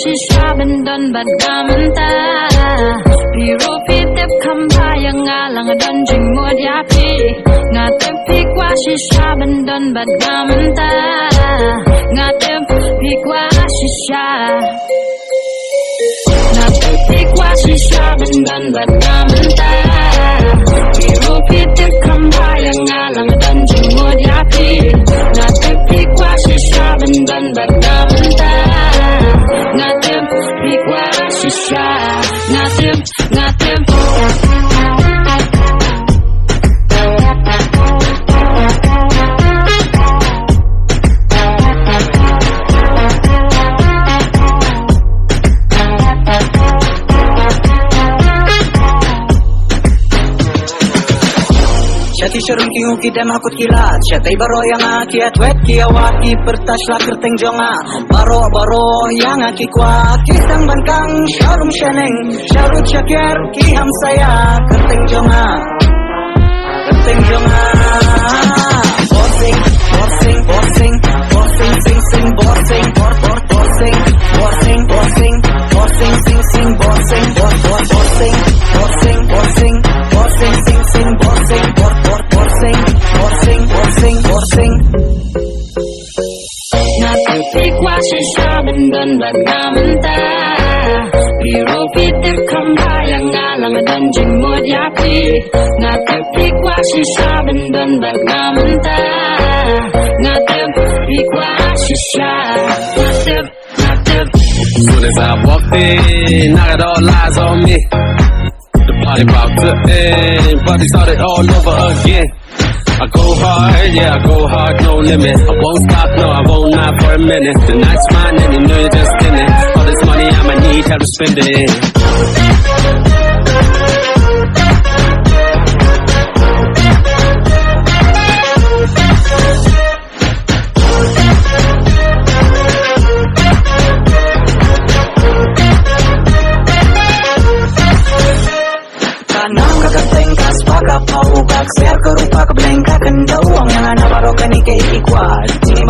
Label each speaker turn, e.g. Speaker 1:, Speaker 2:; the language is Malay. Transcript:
Speaker 1: Shisha bendon badam ta Biro pitep kambaya ngalang donjing mod yapi Ngatep pikwa shisha bendon badam ta Ngatep pikwa shisha Ngatep pikwa shisha bendon badam ta Biro pitep kambaya ngalang donjing mod yapi Ngatep pikwa shisha bendon badam ta Ngatem, pikwa shisha Ngatem
Speaker 2: Syati syarun ki uki dan makut kilat Syatai baro yang aki atwet ki awaki Pertas lah kerteng jonga Baro yang aki kuat Kisang bankang syarum syaneng Syarut syakir ki ham saya Kerteng jonga Borsing sing sing borsing Borsing sing sing borsing Borsing sing sing borsing Borsing
Speaker 1: Ngatep pikwa shisha bendon badam ta Biro pitep kambaya ngalang donjing mod yapi Ngatep pikwa shisha bendon badam ta Ngatep pikwa shisha Ngatep
Speaker 3: As soon as I walked in, I got all eyes on me. The party about to end, party started all over again. I go hard, yeah, I go hard, no limit. I won't stop, no, I won't not for a minute. The night's mine and you know you're just in it. All this money I'ma need, how to spend it.